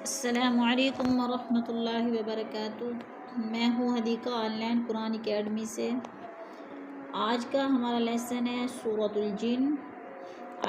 السلام علیکم ورحمۃ اللہ وبرکاتہ۔ میں ہوں Hadiqa on line Quran academy سے۔ آج کا ہمارا لیسن ہے سورۃ الجن،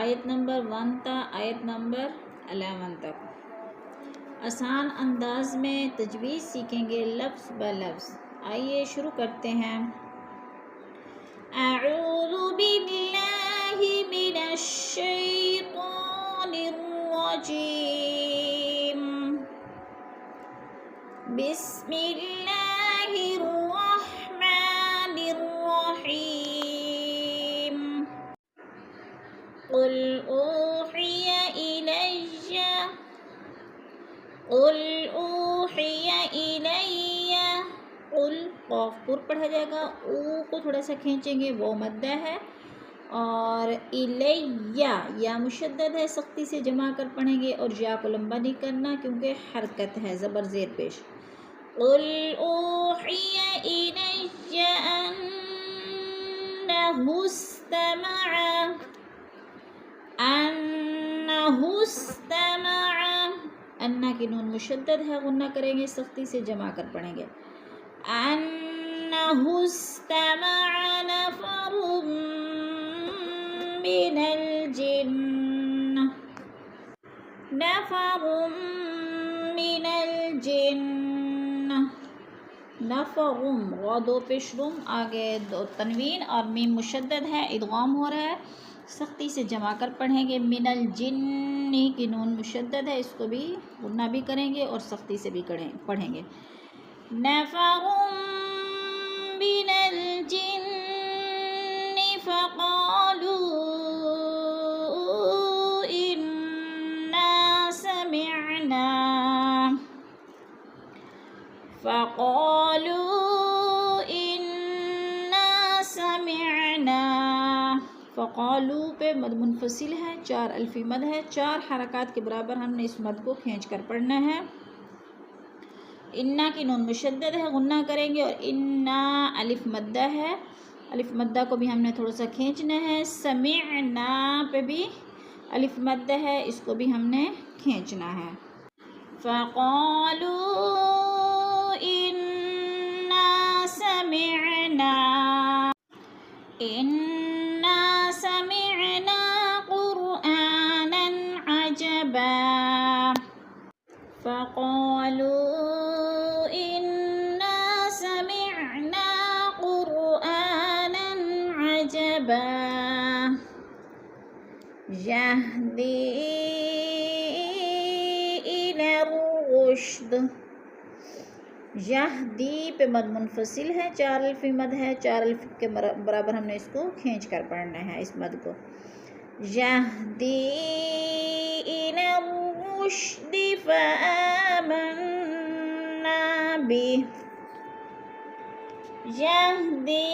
آیت نمبر 1 تا آیت نمبر 11 تک۔ آسان انداز میں تجوید سیکھیں گے لفظ بہ لفظ۔ آئیے شروع کرتے ہیں۔ اعوذ باللہ من الشیطان الرجیم، بسم اللہ الرحمن الرحیم۔ قل اوحی الی قل، قاف پر پڑھا جائے گا، او کو تھوڑا سا کھینچیں گے، وہ مدہ ہے، اور الیہ یا مشدد ہے، سختی سے جمع کر پڑھیں گے، اور یا کو لمبا نہیں کرنا کیونکہ حرکت ہے، زبر زیر پیش۔ قل اوحی الی انہ استمع، انہ کی نون مشدد ہے، غنہ کریں گے، سختی سے جمع کر پڑھیں گے۔ انہ استمع نفر من الجن، نفرم، غ دو پیش روم، آگے دو تنوین اور میم مشدد ہے، ادغام ہو رہا ہے، سختی سے جمع کر پڑھیں گے۔ من الجن کی نون مشدد ہے، اس کو بھی غنہ بھی کریں گے اور سختی سے بھی پڑھیں گے۔ نفرم من الجن فقالوا انا سمعنا، فقالو پہ مد منفصل ہے، 4 الفی مد ہے، 4 حرکات کے برابر ہم نے اس مد کو کھینچ کر پڑھنا ہے۔ انا کی نون مشدد ہے، غنہ کریں گے، اور انا الف مدہ ہے، الف مدہ کو بھی ہم نے تھوڑا سا کھینچنا ہے۔ سمعنا پہ بھی الف مدہ ہے، اس کو بھی ہم نے کھینچنا ہے۔ فقالوا انا سمعنا قرآنا عجبا، فقالوا انا سمعنا قرآنا عجبا یہدی الی الرشد، یہدی پہ مد منفصل ہے، 4 الفی مد ہے، 4 الف کے برابر ہم نے اس کو کھینچ کر پڑھنا ہے، اس مد کو۔ یہدی الی الرشد فآمنا بہ، یہدی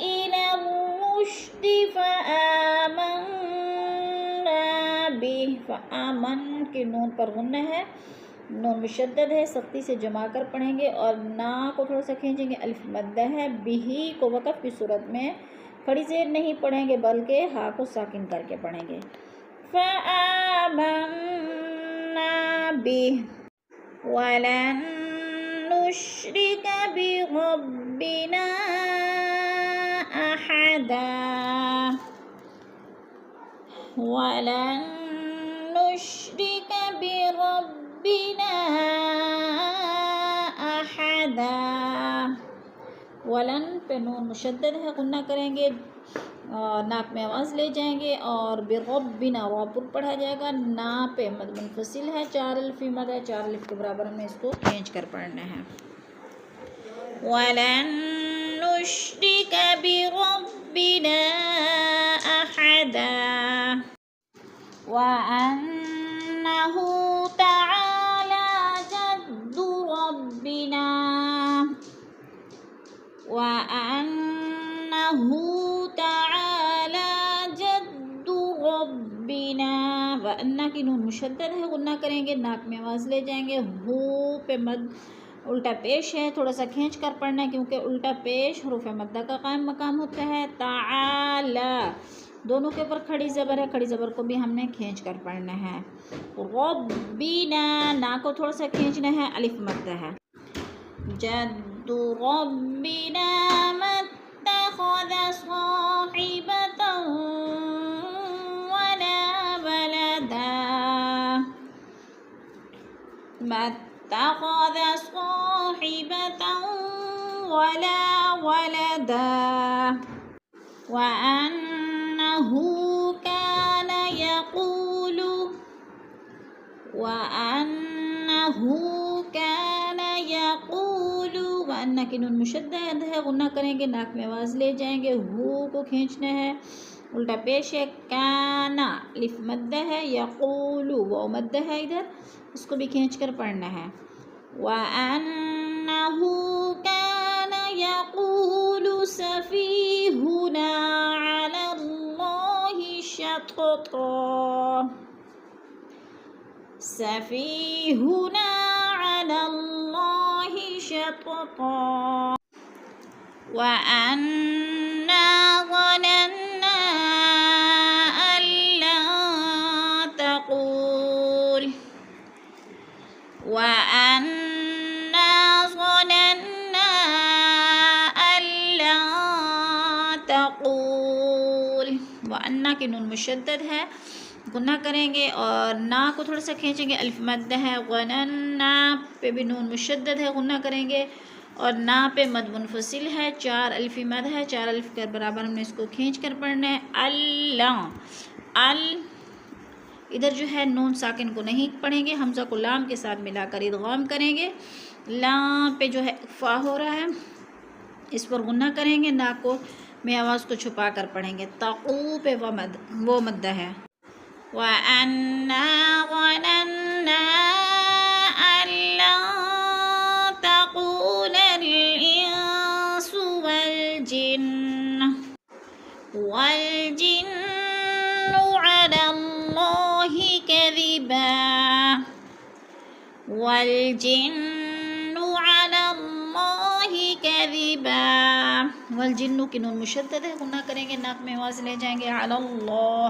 الی الرشد فآمنا بہ، فآمن کی نون پر غنہ ہے، نون مشدد ہے، سختی سے جمع کر پڑھیں گے، اور نا کو تھوڑا سا کھینچیں گے، الف مدہ ہے۔ بہی کو وقف کی صورت میں کھڑی زیر نہیں پڑھیں گے بلکہ ہا کو ساکن کر کے پڑھیں گے۔ فآمنا بہ ولن نشرک بربنا احدا، ولن نشرک بربنا احدا، ولن پہ نون مشدد ہے، غنہ کریں گے، ناک میں آواز لے جائیں گے، اور بربنا را پر پڑھا جائے گا، نا پہ مد منفصل ہے، 4 الفی مد ہے، 4 الف کے برابر ہمیں اس کو کھینچ کر پڑھنا ہے۔ وَلَن نُشْرِكَ بِرَبِّنَا أَحَدًا وَأَنَّهُ تَعَالَى جَدُّ رَبِّنَا، وَأَنَّهُ تَعَالَى جَدُّ رَبِّنَا، وَأَنَّ کی نون مشدد ہے، غنہ کریں گے، ناک میں آواز لے جائیں گے، ہو پہ مد الٹا پیش ہے، تھوڑا سا کھینچ کر پڑھنا ہے کیونکہ الٹا پیش حروف مدہ کا قائم مقام ہوتا ہے۔ تعالی دونوں کے اوپر کھڑی زبر ہے، کھڑی زبر کو بھی ہم نے کھینچ کر پڑھنا ہے۔ ربنا، نا کو تھوڑا سا کھینچنا ہے، الف مد ہے۔ جد ربنا ما اتخذ صاحبة ولا ولدا، ما اتخذ صاحبة ولا ولدا، وأنه كان يقول، وأنه كان يقول، وأن کی نون مشدد ہے، غنہ کریں گے، ناک میں آواز لے جائیں گے، ہو کو کھینچنا ہے، الٹا پیش ہے، کانا الف مد ہے، یقول وہ مد ہے ادھر، اس کو بھی کھینچ کر پڑھنا ہے۔ وَأَنَّهُ كَانَ يَقُولُ سَفِيهُنَا عَلَى اللَّهِ شَطْطًا، سَفِيهُنَا عَلَى اللَّهِ شَطْطًا، وَأَنَّا ظَنَنَّا أَن لَّن تَقُولَ، وَأَنَّا ظَنَنَّا أَن لَّن تَقُولَ، وَأَنَّا کی نون مشدد ہے، غنہ کریں گے اور نا کو تھوڑا سا کھینچیں گے، الف مد ہے، غننا پہ بھی نون مشدد ہے، غنہ کریں گے اور نا پہ مد منفصل ہے، 4 الفی مد ہے، 4 الف کے برابر ہم نے اس کو کھینچ کر پڑھنا ہے۔ اللہ، ادھر جو ہے نون ساکن کو نہیں پڑھیں گے، حمزہ کو لام کے ساتھ ملا کر ادغام کریں گے، لام پہ جو ہے فا ہو رہا ہے، اس پر غنہ کریں گے، نا کو میں آواز کو چھپا کر پڑھیں گے، تقو پہ وہ مد ہے۔ وَأَنَّا ظَنَنَّا أَن لَّن تَقُولَ الْإِنسُ وَالْجِنُّ عَلَى اللَّهِ كَذِبًا، وَالْجِنُّ عَلَى اللَّهِ كَذِبًا، والجن کی نون مشدد ہے، غنہ کریں گے، ناک میں آواز لے جائیں گے، علی اللہ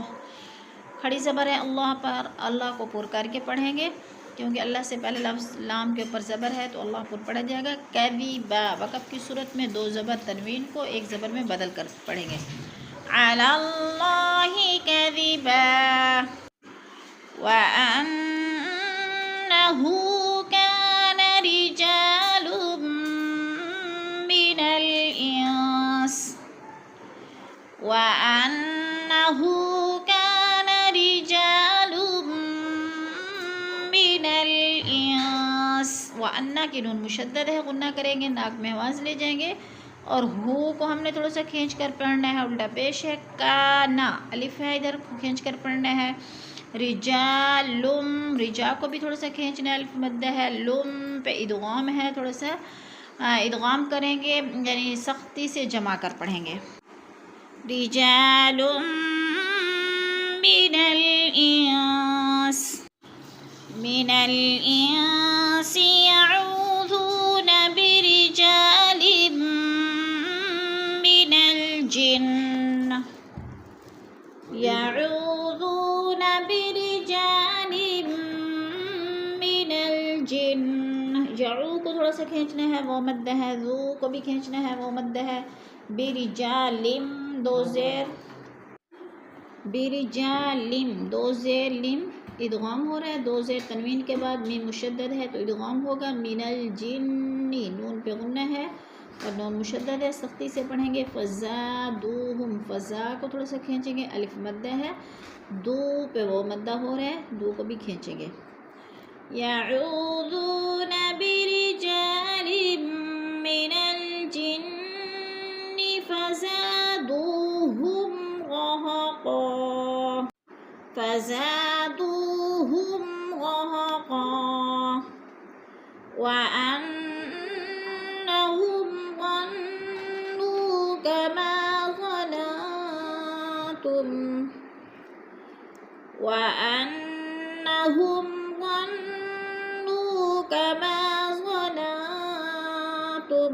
کھڑی زبر ہے، اللہ پر، اللہ کو پر کر کے پڑھیں گے کیونکہ اللہ سے پہلے لفظ لام کے اوپر زبر ہے تو اللہ پر پڑھا جائے گا۔ کذبا، وقف کی صورت میں 2 زبر تنوین کو 1 زبر میں بدل کر پڑھیں گے، علی اللہ کذبا، وَأَنَّهُ كَانَ رِجَالٌ مِّنَ الْإِنسِ، وَأَنَّهُ كَانَ رِجَالٌ مِّنَ الْإِنسِ، وَأَنَّا کی نون مشدد ہے، غنہ کریں گے، ناک میں آواز لے جائیں گے اور ہو کو ہم نے تھوڑا سا کھینچ کر پڑھنا ہے، الٹا پیش ہے، کانا الف ہے ادھر کھینچ کر پڑھنا ہے، رجالم، رجا کو بھی تھوڑا سا کھینچنا ہے، الف مد ہے، لم پہ ادغام ہے، تھوڑا سا ادغام کریں گے، یعنی سختی سے جمع کر پڑھیں گے، رجال من الإنس يعوذون برجال من الجن، يعوذون برجال من الجن، یعو کو تھوڑا سا کھینچنا ہے، وہ مد ہے، ذو کو بھی کھینچنا ہے، وہ مد ہے، برجالم 2 زیر، برجالم 2 زیر، لم ادغام ہو رہا ہے، 2 زیر تنوین کے بعد میم مشدد ہے تو ادغام ہوگا، من الجن نون پہ غنہ ہے اور نون مشدد ہے، سختی سے پڑھیں گے، فزادوہم، فزا کو تھوڑا سا کھینچیں گے، الف مدہ ہے، دو پہ وہ مدہ ہو رہا ہے، دو کو بھی کھینچیں گے، یعوذون برجال من الجن فزادوہم رہقا، فزادوہم رہقا، وَأَنَّهُمْ ظَنُّوا كَمَا ظَنَنتُمْ، وَأَنَّهُمْ ظَنُّوا كَمَا ظَنَنتُمْ،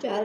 4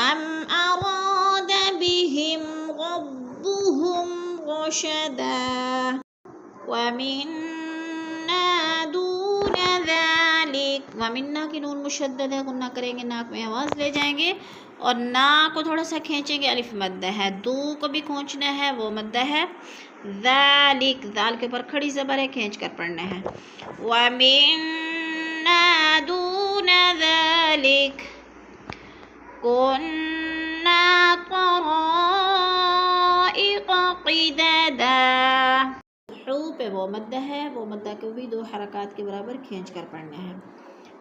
أم أراد بهم ربهم رشدا ومنا دون ذلك ومنا کی نون مشدد ہے غنہ کریں گے ناک میں آواز لے جائیں گے اور نا کو تھوڑا سا کھینچیں گے الف مدہ ہے دو کو بھی کھینچنا ہے وہ مدہ ہے ذالک ذال کے اوپر کھڑی زبر ہے کھینچ کر پڑھنا ہے ومنا دون ذلك كنا طرائق قددا حو پہ وہ مدہ ہے وہ مدہ کو بھی دو حرکات کے برابر کھینچ کر پڑھنا ہے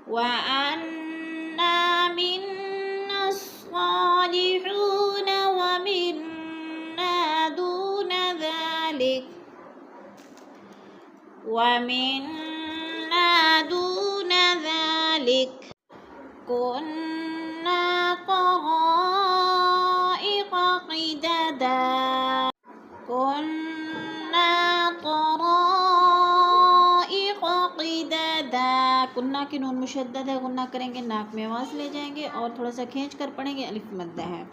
وَأَنَّا مِنَّا الصَّالِحُونَ وَمِنَّا دُونَ ذَلِكَ وَمِنَّا دُونَ ذَلِكَ كُنَّا طَرَائِقَ قِدَدًا کنہ کی نون مشدد ہے غنہ کریں گے ناک میں آواز لے جائیں گے اور تھوڑا سا کھینچ کر پڑھیں گے الف مدہ ہے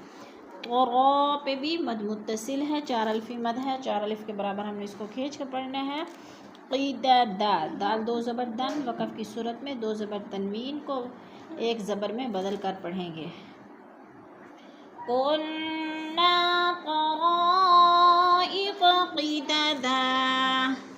طرا پہ بھی مد متصل ہے چار الفی مد ہے چار الف کے برابر ہم نے اس کو کھینچ کر پڑھنا ہے قیددا دال دو زبر دن وقف کی صورت میں دو زبر تنوین کو ایک زبر میں بدل کر پڑھیں گے